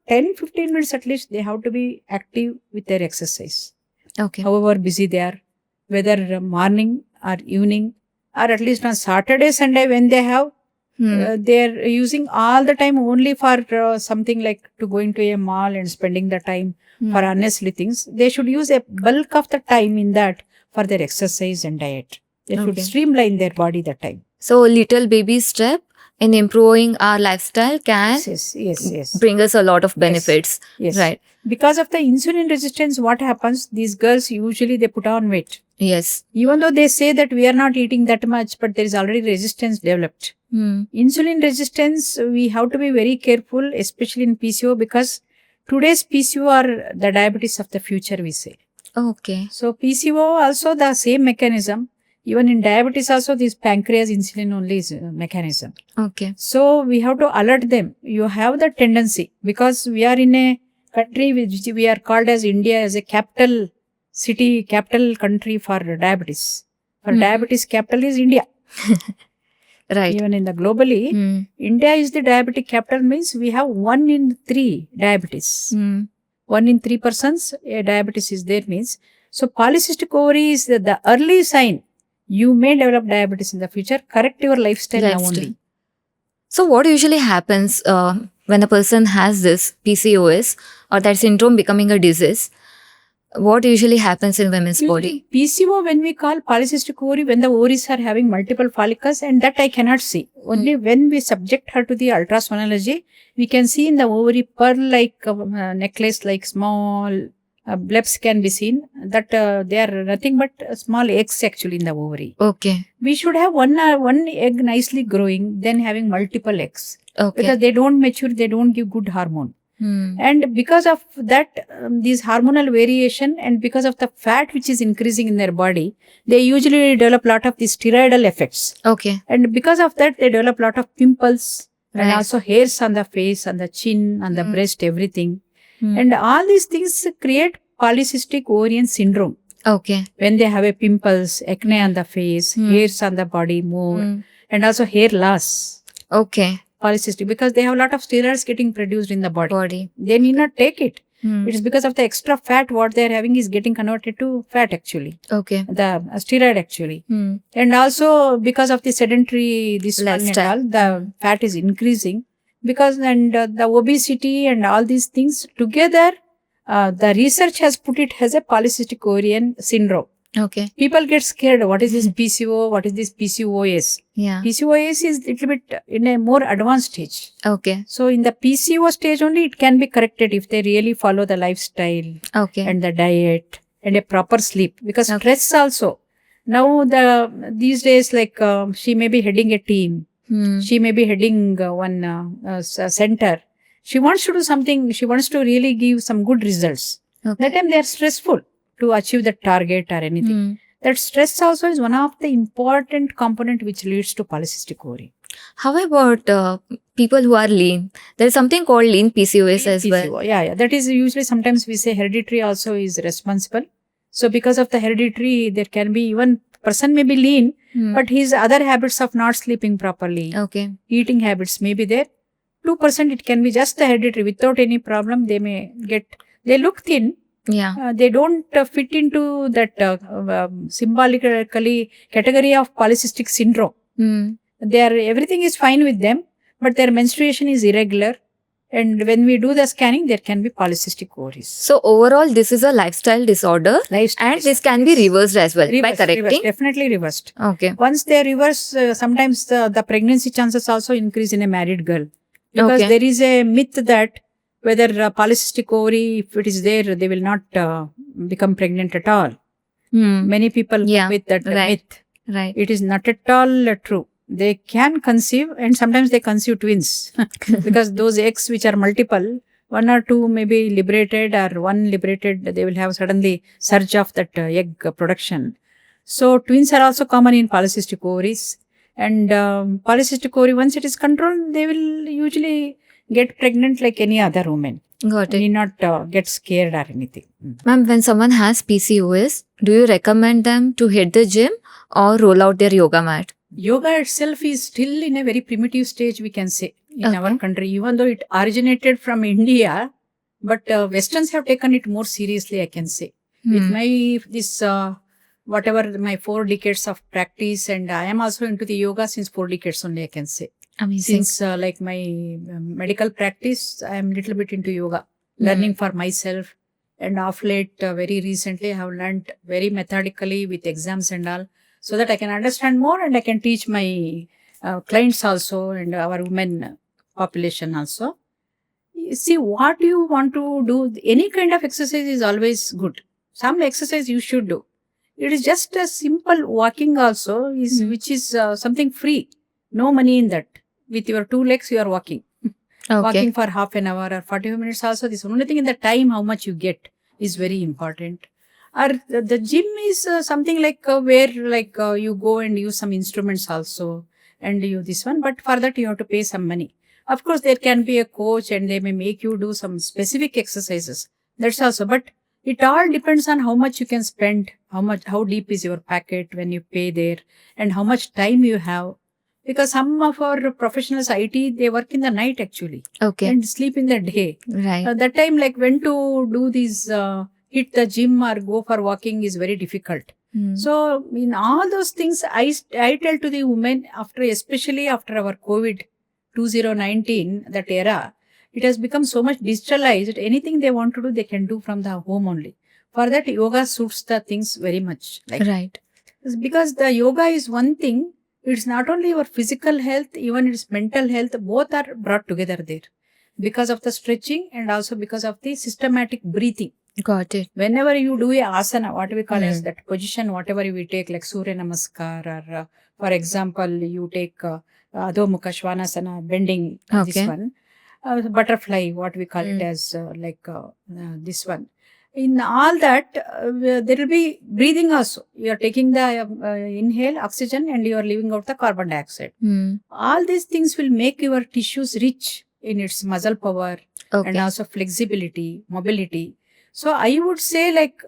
10-15 minutes at least, they have to be active with their exercise. Okay. However busy they are, whether morning or evening, or at least on Saturday, Sunday when they have, they're using all the time only for something like to go into a mall and spending the time for unnecessary things. They should use a bulk of the time in that for their exercise and diet. They should Okay. streamline their body that time. So little baby step in improving our lifestyle can Yes. bring us a lot of benefits. Yes. Right. Because of the insulin resistance, what happens? These girls usually they put on weight. Yes. Even though they say that we are not eating that much, but there is already resistance developed. Insulin resistance, we have to be very careful, especially in PCO, because today's PCO are the diabetes of the future, we say. Okay. So PCO also the same mechanism. Even in diabetes also, this pancreas insulin only is a mechanism. Okay. So we have to alert them. You have the tendency, because we are in a country which we are called as India as a capital country for diabetes. For diabetes, capital is India. Right. Even in the globally, India is the diabetic capital, means we have 1 in 3 diabetes. 1 in 3 persons diabetes is there means. So polycystic ovary is the early sign. You may develop diabetes in the future. Correct your lifestyle now only. So what usually happens when a person has this PCOS or that syndrome becoming a disease? What usually happens in women's body? PCO, when we call polycystic ovary, when the ovaries are having multiple follicles, and that I cannot see. Only when we subject her to the ultrasonography, we can see in the ovary pearl-like necklace, like small bleps can be seen. That they are nothing but small eggs actually in the ovary. Okay. We should have one egg nicely growing, then having multiple eggs. Okay. Because they don't mature, they don't give good hormone. And because of that, these hormonal variation and because of the fat which is increasing in their body, they usually develop a lot of these steroidal effects. Okay. And because of that, they develop a lot of pimples and Right. also hairs on the face, on the chin, on the Mm. breast, everything. Mm. And all these things create polycystic ovarian syndrome. Okay. When they have a pimples, acne on the face, hairs on the body more, and also hair loss. Okay. Polycystic, because they have a lot of steroids getting produced in the body. Body. They need not take it. Mm. It is because of the extra fat what they are having is getting converted to fat actually. Okay. The steroid actually. Mm. And also because of the sedentary this one and Lifestyle. all, the fat is increasing. Because the obesity and all these things together, the research has put it as a polycystic ovarian syndrome. Okay. People get scared. What is this PCO? What is this PCOS? Yeah. PCOS is little bit in a more advanced stage. Okay. So in the PCO stage only, it can be corrected if they really follow the lifestyle Okay. and the diet and a proper sleep. Because Okay. stress also. Now these days, like she may be heading a team. She may be heading one center. She wants to do something. She wants to really give some good results. Okay. That time they are stressful to achieve the target or anything. That stress also is one of the important component which leads to polycystic ovary. How about people who are lean? There is something called lean PCOS as well. PCO. Yeah. That is usually sometimes we say hereditary also is responsible. So because of the hereditary, there can be even person may be lean, but his other habits of not sleeping properly, Okay. eating habits may be there. 2% it can be just the hereditary without any problem. They look thin. Yeah. They don't fit into that symbolically category of polycystic syndrome. Everything is fine with them, but their menstruation is irregular. And when we do the scanning, there can be polycystic ovaries. So overall, this is a lifestyle disorder, and this can be reversed as well by correcting. Definitely reversed. Okay. Once they reverse, sometimes the pregnancy chances also increase in a married girl. Because Okay. there is a myth that whether polycystic ovary, if it is there, they will not become pregnant at all. Many people Yeah, with that right. myth. Right. It is not at all true. They can conceive and sometimes they conceive twins because those eggs which are multiple, one or two may be liberated or one liberated, they will have suddenly surge of that egg production. So twins are also common in polycystic ovaries. And polycystic ovary, once it is controlled, they will usually get pregnant like any other woman. Got it. Need not get scared or anything. Ma'am, when someone has PCOS, do you recommend them to hit the gym or roll out their yoga mat? Yoga itself is still in a very primitive stage, we can say, in Okay. our country, even though it originated from India, but Westerns have taken it more seriously, I can say. With my 4 decades of practice, and I am also into the yoga since 4 decades only, I can say. Amazing. Since like my medical practice, I am little bit into yoga, learning for myself. And of late, very recently, I have learned very methodically with exams and all, so that I can understand more and I can teach my clients also and our women population also. See, what you want to do, any kind of exercise is always good. Some exercise you should do. It is just a simple walking also, which is something free. No money in that. With your 2 legs, you are walking. Okay. Walking for half an hour or 45 minutes also. This only thing in the time, how much you get is very important. Or the gym is something like where you go and use some instruments also and you this one. But for that, you have to pay some money. Of course, there can be a coach and they may make you do some specific exercises. That's also. But it all depends on how much you can spend, how deep is your packet when you pay there, and how much time you have. Because some of our professionals, IT, they work in the night actually. Okay. And sleep in the day. Right. That time, like when to do these, hit the gym or go for walking is very difficult. So, in all those things, I tell to the women, especially after our COVID 2019, that era, it has become so much digitalized. Anything they want to do, they can do from the home only. For that, yoga suits the things very much. Right. Because the yoga is one thing, it's not only your physical health, even its mental health, both are brought together there. Because of the stretching and also because of the systematic breathing. Got it. Whenever you do a asana, what we call as that position, whatever we take like Surya Namaskar or for example, you take Adho Mukha Svanasana, bending this Okay. one. butterfly, what we call it as this one. In all that, there will be breathing also. You are taking the inhale oxygen and you are leaving out the carbon dioxide. All these things will make your tissues rich in its muscle power and also flexibility, mobility. So I would say like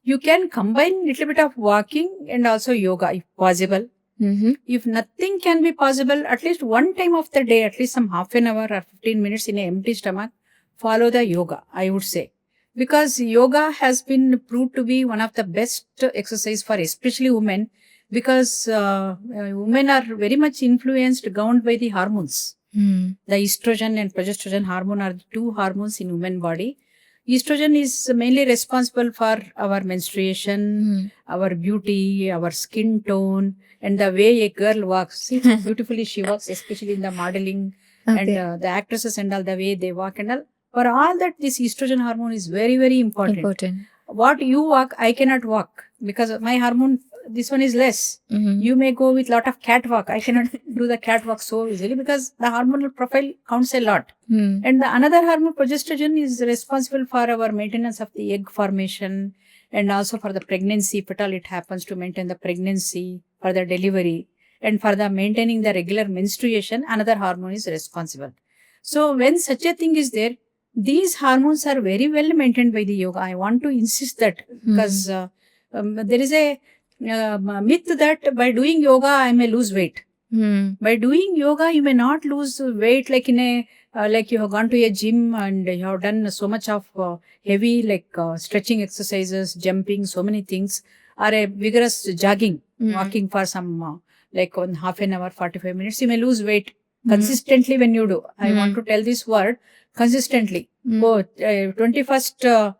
you can combine little bit of walking and also yoga if possible. If nothing can be possible, at least one time of the day, at least some half an hour or 15 minutes in an empty stomach, follow the yoga, I would say. Because yoga has been proved to be one of the best exercise for especially women, because women are very much influenced, governed by the hormones. The estrogen and progesterone hormone are the two hormones in women body. Estrogen is mainly responsible for our menstruation, our beauty, our skin tone, and the way a girl walks. See how beautifully she walks, especially in the modeling and the actresses and all, the way they walk and all. For all that, this estrogen hormone is very, very important. What you walk, I cannot walk because my hormone, this one is less. You may go with lot of catwalk. I cannot do the catwalk so easily because the hormonal profile counts a lot. And the another hormone, progesterone, is responsible for our maintenance of the egg formation and also for the pregnancy, if at all it happens, to maintain the pregnancy, for the delivery, and for the maintaining the regular menstruation, another hormone is responsible. So when such a thing is there, these hormones are very well maintained by the yoga. I want to insist that because there is a myth that by doing yoga, I may lose weight. By doing yoga, you may not lose weight like in a like you have gone to a gym and you have done so much of heavy stretching exercises, jumping, so many things, or a vigorous jogging, walking for some like on half an hour, 45 minutes. You may lose weight consistently when you do. I want to tell this word consistently. 21st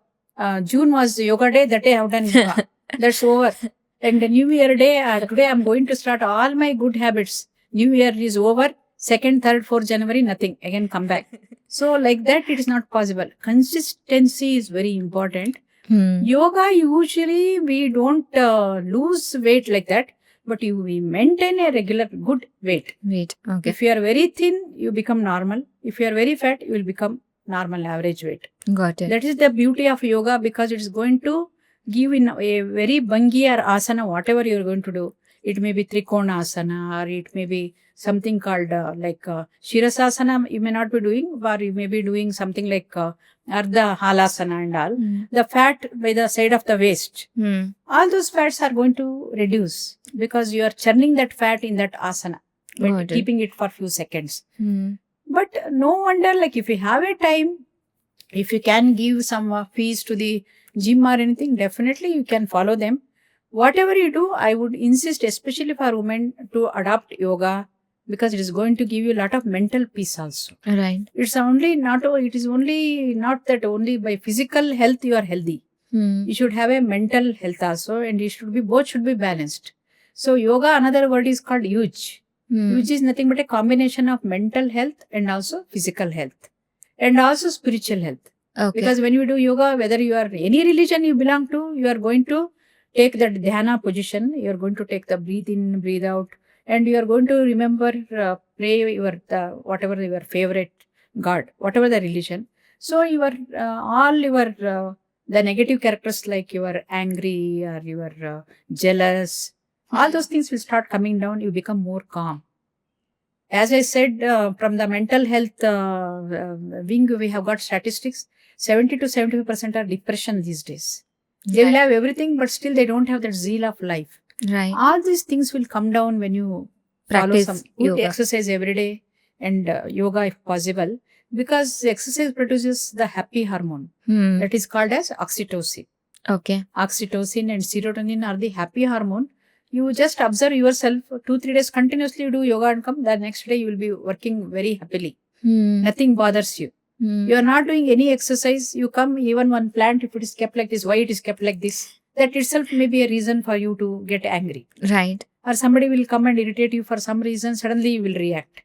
June was yoga day. That day I have done yoga. That's over. And the New Year day, today I'm going to start all my good habits. New Year is over. 2nd, 3rd, 4th January, nothing. Again, come back. So like that, it is not possible. Consistency is very important. Yoga, usually we don't lose weight like that, but we maintain a regular good weight. Okay. If you are very thin, you become normal. If you are very fat, you will become normal average weight. Got it. That is the beauty of yoga, because it is going to give in a very bhangi or asana, whatever you are going to do. It may be Trikona asana, or it may be something called Shirasasana you may not be doing, or you may be doing something like Ardha Halasana and all. The fat by the side of the waist. All those fats are going to reduce because you are churning that fat in that asana, but keeping it for few seconds. But no wonder, like if you have a time, if you can give some fees to the gym or anything, definitely you can follow them. Whatever you do, I would insist, especially for women, to adopt yoga, because it is going to give you a lot of mental peace also. Right. It is only not that only by physical health you are healthy. You should have a mental health also, and both should be balanced. So yoga, another word is called yuj. Yuj is nothing but a combination of mental health and also physical health and also spiritual health. Because when you do yoga, whether you are any religion you belong to, you are going to take that dhyana position, you are going to take the breathe in, breathe out, and you are going to remember, pray whatever your favorite God, whatever the religion. So the negative characters like you are angry or you are jealous, all those things will start coming down. You become more calm. As I said, from the mental health wing, we have got statistics. 70 to 75% are depression these days. They will have everything, but still they don't have that zeal of life. Right. All these things will come down when you Practice follow some good yoga. exercise every day and yoga if possible, because exercise produces the happy hormone that is called as oxytocin. Okay. Oxytocin and serotonin are the happy hormone. You just observe yourself 2-3 days continuously, you do yoga and come, the next day you will be working very happily. Nothing bothers you. You are not doing any exercise. You come, even one plant, if it is kept like this, why it is kept like this? That itself may be a reason for you to get angry. Right. Or somebody will come and irritate you for some reason, suddenly you will react.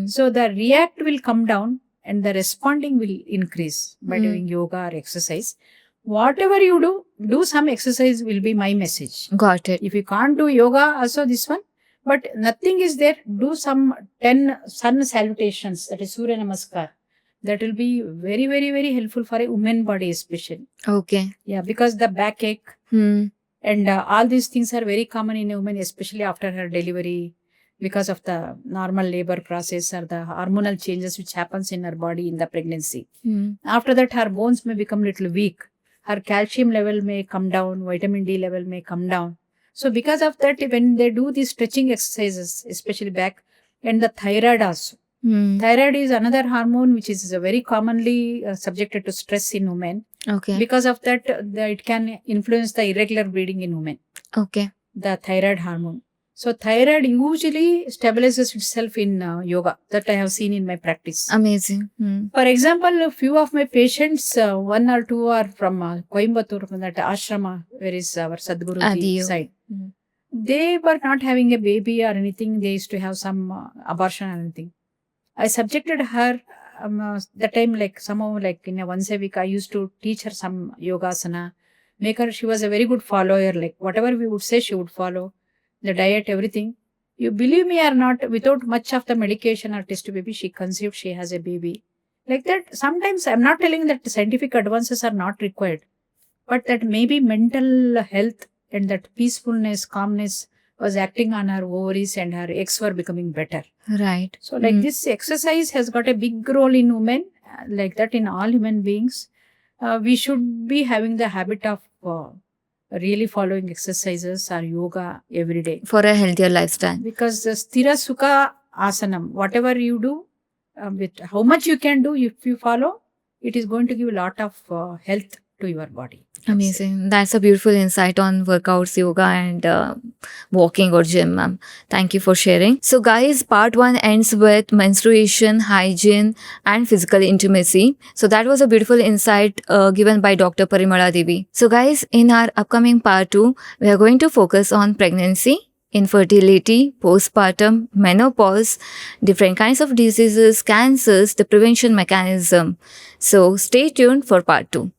So the react will come down and the responding will increase by doing yoga or exercise. Whatever you do some exercise will be my message. Got it. If you can't do yoga, also this one, but nothing is there, do some 10 sun salutations, that is Surya Namaskar. that will be very, very, very helpful for a woman body especially. Okay. Yeah, because the backache and all these things are very common in a woman, especially after her delivery, because of the normal labor process or the hormonal changes which happens in her body in the pregnancy. After that, her bones may become little weak. Her calcium level may come down, vitamin D level may come down. So because of that, when they do these stretching exercises, especially back, and the thyroid also. Thyroid is another hormone which is very commonly subjected to stress in women. Okay. Because of that, it can influence the irregular bleeding in women, Okay. the thyroid hormone. So thyroid usually stabilizes itself in yoga. That I have seen in my practice. Amazing. For example, a few of my patients, one or two are from Coimbatore, from that ashrama, where is our Sadhguru Adiyo. side. They were not having a baby or anything. They used to have some abortion or anything. I subjected her that time, like somehow, like in a once a week, I used to teach her some yogasana. Make her, she was a very good follower. Like whatever we would say, she would follow. The diet, everything. You believe me or not, without much of the medication or test baby, she conceived, she has a baby. Like that, sometimes I'm not telling that scientific advances are not required, but that maybe mental health and that peacefulness, calmness was acting on her ovaries and her eggs were becoming better. Right. So like this exercise has got a big role in women, like that in all human beings. We should be having the habit of really following exercises or yoga every day. For a healthier lifestyle. Because the Sthira Sukha Asanam, whatever you do, with how much you can do, if you follow, it is going to give a lot of health to your body. Amazing. That's a beautiful insight on workouts, yoga, and walking or gym, ma'am. Thank you for sharing. So, guys, part 1 ends with menstruation, hygiene, and physical intimacy. So, that was a beautiful insight given by Dr. Parimala Devi. So, guys, in our upcoming part 2, we are going to focus on pregnancy, infertility, postpartum, menopause, different kinds of diseases, cancers, the prevention mechanism. So, stay tuned for part 2.